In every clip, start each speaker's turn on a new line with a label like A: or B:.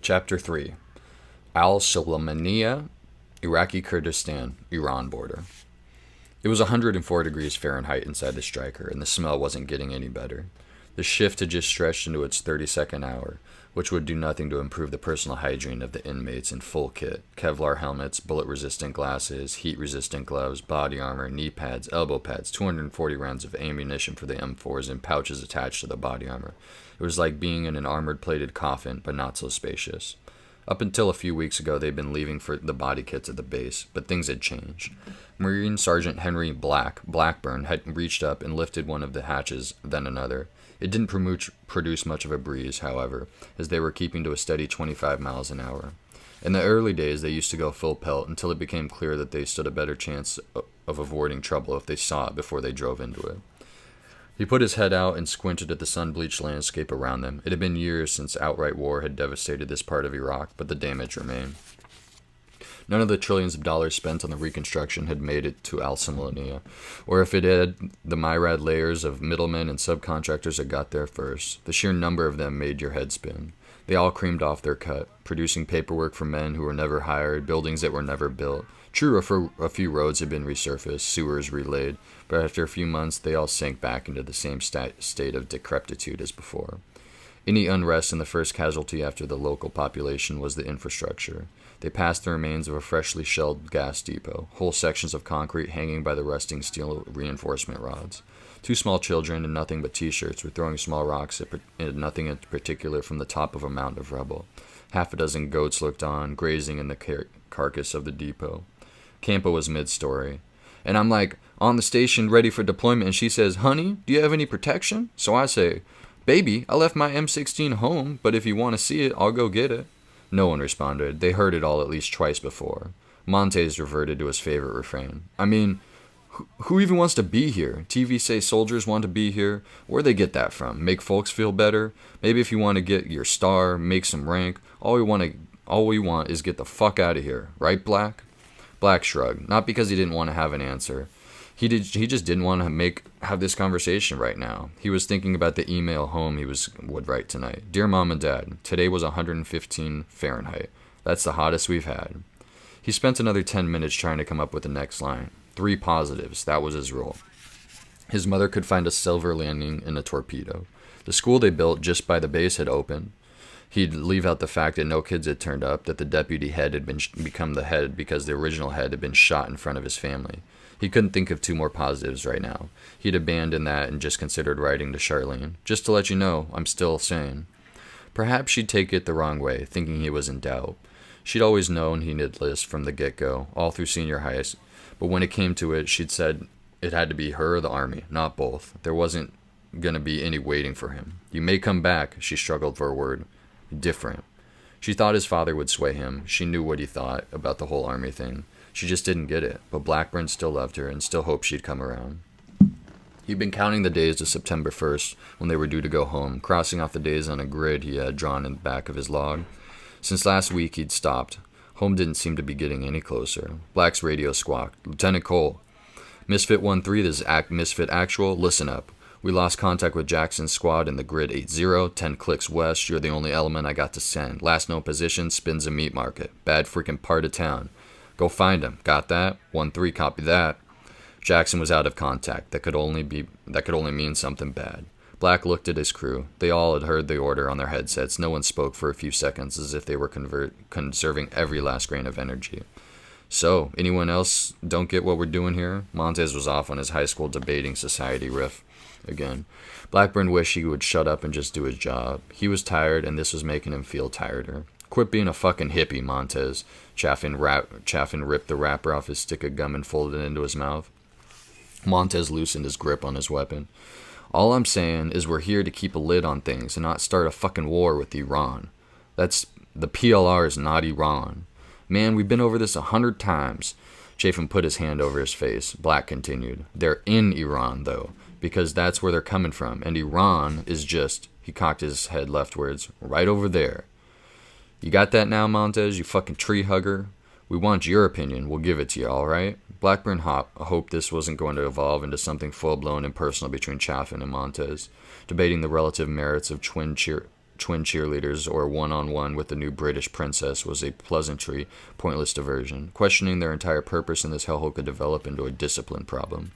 A: Chapter 3. Al-Sulaymaniyah, Iraqi Kurdistan, Iran border. It was 104 degrees Fahrenheit inside the striker, and the smell wasn't getting any better. The shift had just stretched into its 32nd hour, which would do nothing to improve the personal hygiene of the inmates in full kit: Kevlar helmets, bullet-resistant glasses, heat-resistant gloves, body armor, knee pads, elbow pads, 240 rounds of ammunition for the M4s, and pouches attached to the body armor. It was like being in an armored plated coffin, but not so spacious. Up until a few weeks ago, they'd been leaving for the body kits at the base, but things had changed. Marine Sergeant Henry Blackburn had reached up and lifted one of the hatches, then another. It didn't produce much of a breeze, however, as they were keeping to a steady 25 miles an hour. In the early days, they used to go full pelt until it became clear that they stood a better chance of avoiding trouble if they saw it before they drove into it. He put his head out and squinted at the sun-bleached landscape around them. It had been years since outright war had devastated this part of Iraq, but the damage remained. None of the trillions of dollars spent on the reconstruction had made it to Al-Sulaymaniyah, or if it had, the myriad layers of middlemen and subcontractors had got there first. The sheer number of them made your head spin. They all creamed off their cut, producing paperwork for men who were never hired, buildings that were never built. True, a few roads had been resurfaced, sewers relaid, but after a few months they all sank back into the same state of decrepitude as before. Any unrest in the first casualty after the local population was the infrastructure. They passed the remains of a freshly shelled gas depot, whole sections of concrete hanging by the rusting steel reinforcement rods. Two small children in nothing but t-shirts were throwing small rocks at nothing in particular from the top of a mound of rubble. Half a dozen goats looked on, grazing in the carcass of the depot. Campa was mid-story, and I'm like, on the station ready for deployment, and she says, "Honey, do you have any protection?" So I say, "Baby, I left my M16 home, but if you want to see it, I'll go get it." No one responded. They heard it all at least twice before. Montes reverted to his favorite refrain. I mean, who even wants to be here? TV say soldiers want to be here. Where'd they get that from? Make folks feel better? Maybe if you want to get your star, make some rank, all we want is get the fuck out of here. Right, Black? Black shrugged, not because he didn't want to have an answer. He just didn't want to have this conversation right now. He was thinking about the email home he would write tonight. "Dear Mom and Dad, today was 115 Fahrenheit. That's the hottest we've had." He spent another 10 minutes trying to come up with the next line. 3 positives, that was his rule. His mother could find a silver lining in a torpedo. The school they built just by the base had opened. He'd leave out the fact that no kids had turned up, that the deputy head had become the head because the original head had been shot in front of his family. He couldn't think of 2 more positives right now. He'd abandoned that and just considered writing to Charlene. "Just to let you know, I'm still sane." Perhaps she'd take it the wrong way, thinking he was in doubt. She'd always known he needed list from the get-go, all through senior high, but when it came to it, she'd said it had to be her or the army, not both. There wasn't gonna be any waiting for him. "You may come back," she struggled for a word. "Different." She thought his father would sway him. She knew what he thought about the whole army thing. She just didn't get it, but Blackburn still loved her and still hoped she'd come around. He'd been counting the days to September 1st, when they were due to go home, crossing off the days on a grid he had drawn in the back of his log. Since last week, he'd stopped. Home didn't seem to be getting any closer. Black's radio squawked. "Lieutenant Cole. Misfit 1-3, this is Misfit Actual. Listen up. We lost contact with Jackson's squad in the grid 80, 10 clicks west. You're the only element I got to send. Last known position, Spins a meat market. Bad freaking part of town. Go find him. Got that? 1-3, copy that." Jackson was out of contact. That could only mean something bad. Black looked at his crew. They all had heard the order on their headsets. No one spoke for a few seconds, as if they were conserving every last grain of energy. "So, anyone else don't get what we're doing here?" Montez was off on his high school debating society riff again. Blackburn wished he would shut up and just do his job. He was tired, and this was making him feel tireder. "Quit being a fucking hippie, Montez." Chaffin ripped the wrapper off his stick of gum and folded it into his mouth. Montez loosened his grip on his weapon. "All I'm saying is we're here to keep a lid on things and not start a fucking war with Iran. That's the PLR is not Iran. Man, we've been over this 100 times. Chaffin put his hand over his face. Black continued. "They're in Iran, though, because that's where they're coming from. And Iran is just," he cocked his head leftwards, "right over there. You got that now, Montez, you fucking tree hugger? We want your opinion. We'll give it to you, all right?" Blackburn hoped this wasn't going to evolve into something full-blown impersonal between Chaffin and Montez, debating the relative merits of twin twin cheerleaders or one-on-one with the new British princess was a pleasantry, pointless diversion. Questioning their entire purpose in this hellhole could develop into a discipline problem.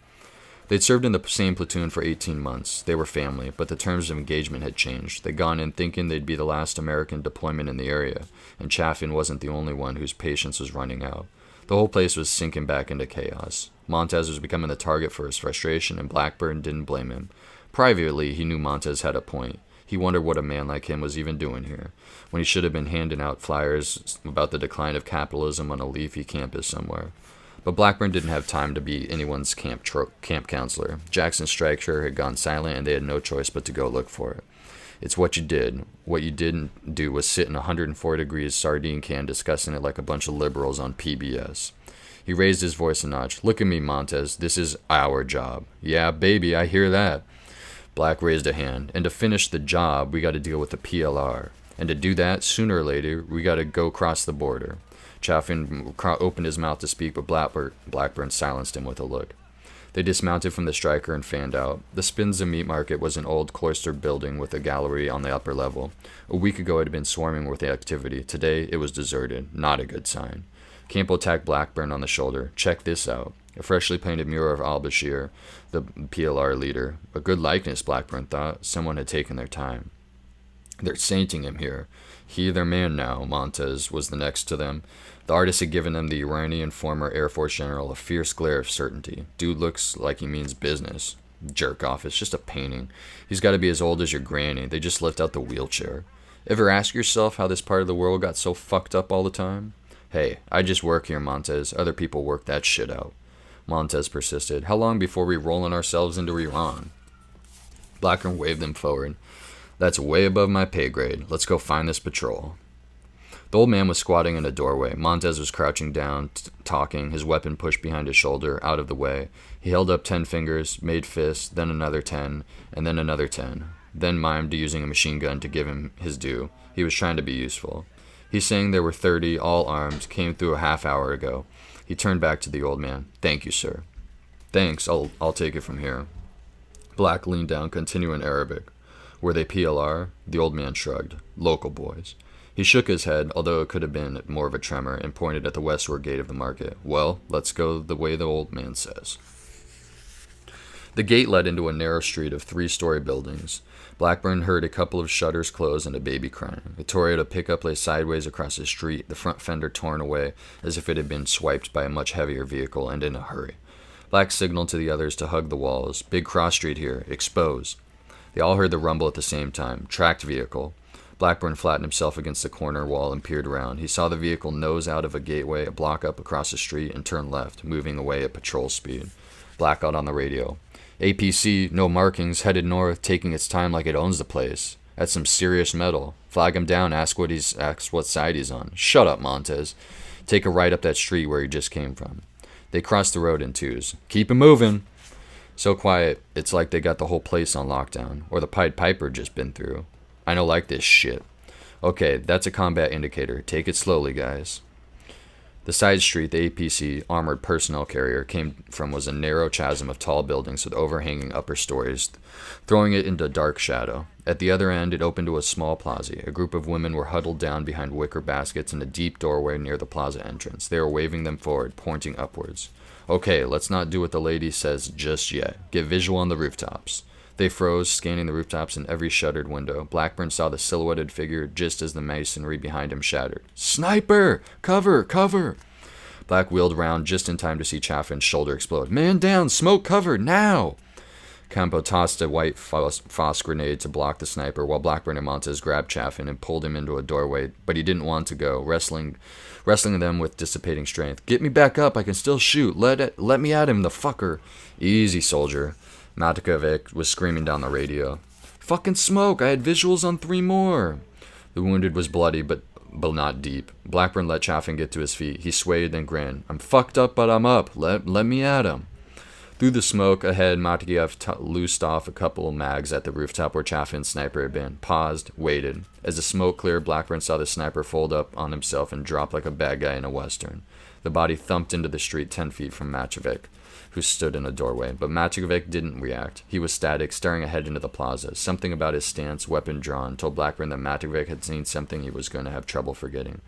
A: They'd served in the same platoon for 18 months. They were family, but the terms of engagement had changed. They'd gone in thinking they'd be the last American deployment in the area, and Chaffin wasn't the only one whose patience was running out. The whole place was sinking back into chaos. Montez was becoming the target for his frustration, and Blackburn didn't blame him. Privately, he knew Montez had a point. He wondered what a man like him was even doing here, when he should have been handing out flyers about the decline of capitalism on a leafy campus somewhere. But Blackburn didn't have time to be anyone's camp counselor. Jackson's Stryker had gone silent, and they had no choice but to go look for it. It's what you did. What you didn't do was sit in a 104 degrees sardine can discussing it like a bunch of liberals on PBS. He raised his voice a notch. Look at me, Montez. This is our job. Yeah, baby, I hear that. Black raised a hand. And to finish the job, we got to deal with the PLR. And to do that, sooner or later, we got to go cross the border. Chaffin opened his mouth to speak, but Blackburn silenced him with a look. They dismounted from the Stryker and fanned out. The Spinza Meat Market was an old cloistered building with a gallery on the upper level. A week ago it had been swarming with activity. Today it was deserted. Not a good sign. Campbell tapped Blackburn on the shoulder. Check this out. A freshly painted mural of al-Bashir, the PLR leader. A good likeness, Blackburn thought. Someone had taken their time. They're sainting him here. He their man now, Montez was the next to them. The artist had given them the Iranian former Air Force general a fierce glare of certainty. Dude looks like he means business. Jerk off, it's just a painting. He's got to be as old as your granny. They just lift out the wheelchair. Ever ask yourself how this part of the world got so fucked up all the time? Hey, I just work here, Montez. Other people work that shit out. Montez persisted. How long before we rolling ourselves into Iran? Blackburn waved them forward. That's way above my pay grade. Let's go find this patrol. The old man was squatting in a doorway. Montez was crouching down, talking, his weapon pushed behind his shoulder, out of the way. He held up 10 fingers, made fists, then another 10, and then another 10. Then mimed using a machine gun to give him his due. He was trying to be useful. He's saying there were 30, all armed, came through a half hour ago. He turned back to the old man. Thank you, sir. Thanks, I'll take it from here. Black leaned down, continuing Arabic. Were they PLR? The old man shrugged. Local boys. He shook his head, although it could have been more of a tremor, and pointed at the westward gate of the market. Well, let's go the way the old man says. The gate led into a narrow street of 3-story buildings. Blackburn heard a couple of shutters close and a baby crying. A Toyota pickup lay sideways across the street, the front fender torn away as if it had been swiped by a much heavier vehicle and in a hurry. Black signaled to the others to hug the walls. Big cross street here. Exposed. They all heard the rumble at the same time. Tracked vehicle. Blackburn flattened himself against the corner wall and peered around. He saw the vehicle nose out of a gateway a block up across the street and turn left, moving away at patrol speed. Black got on the radio. APC, no markings, headed north, taking its time like it owns the place. That's some serious metal. Flag him down, ask what side he's on. Shut up, Montez. Take a right up that street where he just came from. They crossed the road in twos. Keep him moving. So quiet, it's like they got the whole place on lockdown, or the Pied Piper just been through. I don't like this shit. Okay, that's a combat indicator. Take it slowly, guys. The side street the APC armored personnel carrier came from was a narrow chasm of tall buildings with overhanging upper stories, throwing it into dark shadow. At the other end, it opened to a small plaza. A group of women were huddled down behind wicker baskets in a deep doorway near the plaza entrance. They were waving them forward, pointing upwards. Okay, let's not do what the lady says just yet. Get visual on the rooftops. They froze, scanning the rooftops and every shuttered window. Blackburn saw the silhouetted figure just as the masonry behind him shattered. Sniper! Cover! Cover! Black wheeled round just in time to see Chaffin's shoulder explode. Man down! Smoke cover! Now! Campo tossed a white phos grenade to block the sniper, while Blackburn and Montez grabbed Chaffin and pulled him into a doorway, but he didn't want to go, wrestling them with dissipating strength. Get me back up! I can still shoot! Let me at him, the fucker! Easy, soldier. Matikovic was screaming down the radio. Fucking smoke! I had visuals on 3 more! The wounded was bloody, but not deep. Blackburn let Chaffin get to his feet. He swayed, then grinned. I'm fucked up, but I'm up. Let me at him. Through the smoke ahead, Matkiev loosed off a couple of mags at the rooftop where Chaffin's sniper had been. Paused, waited. As the smoke cleared, Blackburn saw the sniper fold up on himself and drop like a bad guy in a western. The body thumped into the street 10 feet from Matkovic. who stood in a doorway, but Matovic didn't react. He was static, staring ahead into the plaza. Something about his stance, weapon drawn, told Blackburn that Matovic had seen something he was going to have trouble forgetting.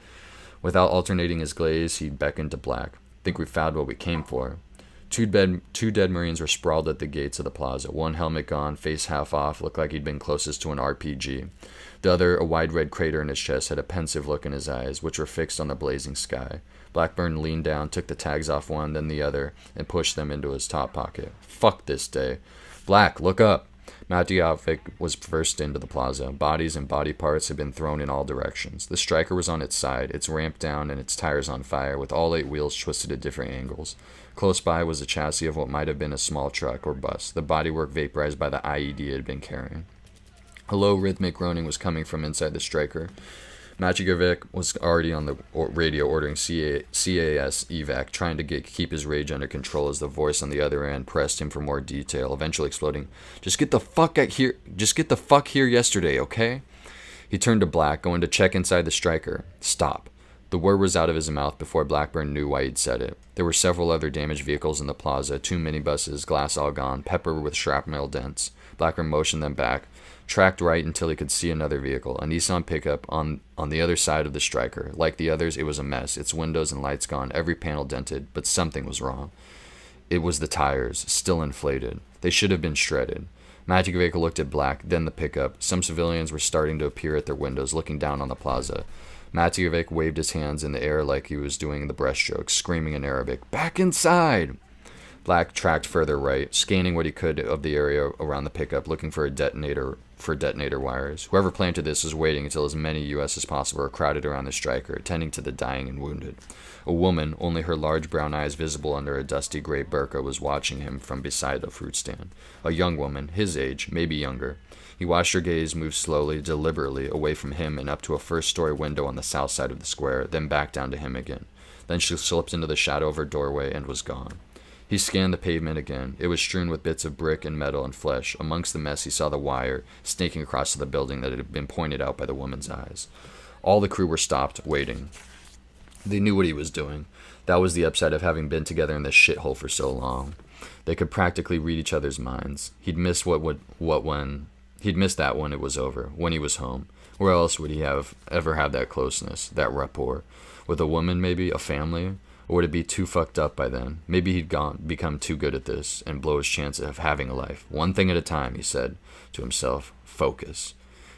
A: Without alternating his gaze, he beckoned to Black. "Think we found what we came for." Two dead Marines were sprawled at the gates of the plaza. One helmet gone, face half off, looked like he'd been closest to an RPG. The other, a wide red crater in his chest, had a pensive look in his eyes, which were fixed on the blazing sky. Blackburn leaned down, took the tags off one, then the other, and pushed them into his top pocket. "Fuck this day." "Black, look up." Matiovic was first into the plaza. Bodies and body parts had been thrown in all directions. The striker was on its side, its ramp down and its tires on fire, with all 8 wheels twisted at different angles. Close by was the chassis of what might have been a small truck or bus, the bodywork vaporized by the IED it had been carrying. A low rhythmic groaning was coming from inside the striker. Matovic was already on the radio ordering CAS evac, trying to keep his rage under control as the voice on the other end pressed him for more detail, eventually exploding, "Just get the fuck here yesterday, okay?" He turned to Black, going to check inside the striker. "Stop." The word was out of his mouth before Blackburn knew why he'd said it. There were several other damaged vehicles in the plaza, 2 minibuses, glass all gone, peppered with shrapnel dents. Blackburn motioned them back, tracked right until he could see another vehicle, a Nissan pickup on the other side of the striker. Like the others, it was a mess, its windows and lights gone, every panel dented, but something was wrong. It was the tires, still inflated. They should have been shredded. Matovic looked at Black, then the pickup. Some civilians were starting to appear at their windows, looking down on the plaza. Matovic waved his hands in the air like he was doing the breaststroke, screaming in Arabic, "Back inside!" Black tracked further right, scanning what he could of the area around the pickup, looking for detonator wires. Whoever planted this was waiting until as many U.S. as possible were crowded around the striker, tending to the dying and wounded. A woman, only her large brown eyes visible under a dusty gray burqa, was watching him from beside a fruit stand. A young woman, his age, maybe younger. He watched her gaze move slowly, deliberately, away from him and up to a first-story window on the south side of the square, then back down to him again. Then she slipped into the shadow of her doorway and was gone. He scanned the pavement again. It was strewn with bits of brick and metal and flesh. Amongst the mess, he saw the wire snaking across to the building that had been pointed out by the woman's eyes. All the crew were stopped, waiting. They knew what he was doing. That was the upside of having been together in this shithole for so long. They could practically read each other's minds. He'd missed that when it was over, when he was home. Where else would he ever have that closeness, that rapport? With a woman, maybe, a family? Or would it be too fucked up by then? Maybe he'd become too good at this and blow his chance of having a life. One thing at a time, he said to himself. Focus.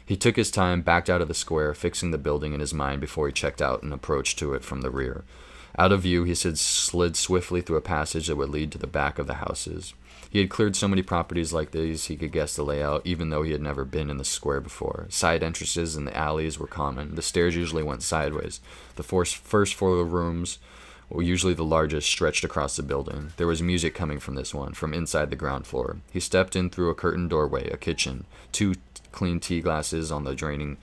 A: He took his time, backed out of the square, fixing the building in his mind before he checked out and approached to it from the rear. Out of view, he slid swiftly through a passage that would lead to the back of the houses. He had cleared so many properties like these he could guess the layout, even though he had never been in the square before. Side entrances and the alleys were common. The stairs usually went sideways. The first 4 rooms, usually the largest, stretched across the building. There was music coming from this one, from inside the ground floor. He stepped in through a curtained doorway, a kitchen, 2 clean tea glasses on the draining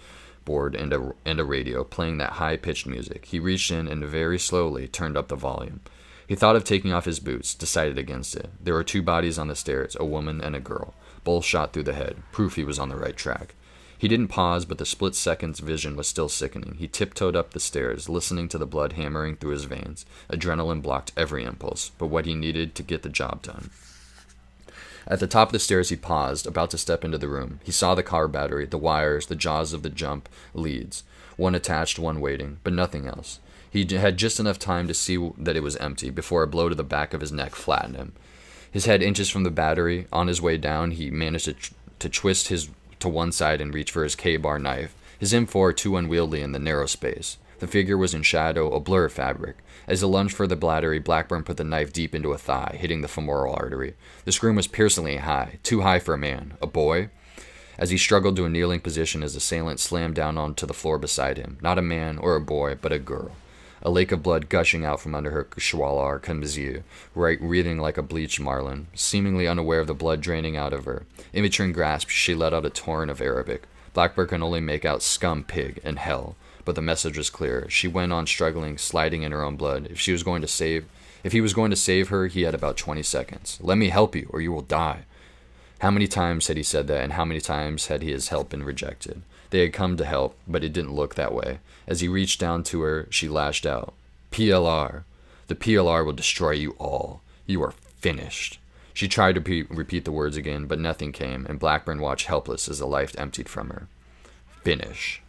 A: board, and a radio, playing that high-pitched music. He reached in and very slowly turned up the volume. He thought of taking off his boots, decided against it. There were 2 bodies on the stairs, a woman and a girl. Both shot through the head, proof he was on the right track. He didn't pause, but the split second's vision was still sickening. He tiptoed up the stairs, listening to the blood hammering through his veins. Adrenaline blocked every impulse, but what he needed to get the job done. At the top of the stairs, he paused, about to step into the room. He saw the car battery, the wires, the jaws of the jump leads. One attached, one waiting, but nothing else. He had just enough time to see that it was empty before a blow to the back of his neck flattened him. His head inches from the battery. On his way down, he managed to twist to one side and reach for his K-bar knife. His M4 too unwieldy in the narrow space. The figure was in shadow, a blur of fabric. As he lunged for the battery, Blackburn put the knife deep into a thigh, hitting the femoral artery. The scream was piercingly high, too high for a man. A boy? As he struggled to a kneeling position, his assailant slammed down onto the floor beside him. Not a man or a boy, but a girl. A lake of blood gushing out from under her shawlar kamizieh, writhing like a bleached marlin. Seemingly unaware of the blood draining out of her. In between grasps, she let out a torrent of Arabic. Blackburn could only make out scum, pig, and hell. But the message was clear. She went on struggling, sliding in her own blood. If he was going to save her, he had about 20 seconds. "Let me help you, or you will die." How many times had he said that, and how many times had his help been rejected? They had come to help, but it didn't look that way. As he reached down to her, she lashed out. "PLR. The PLR will destroy you all. You are Finished. She tried to repeat the words again, but nothing came, and Blackburn watched helpless as the life emptied from her. Finish.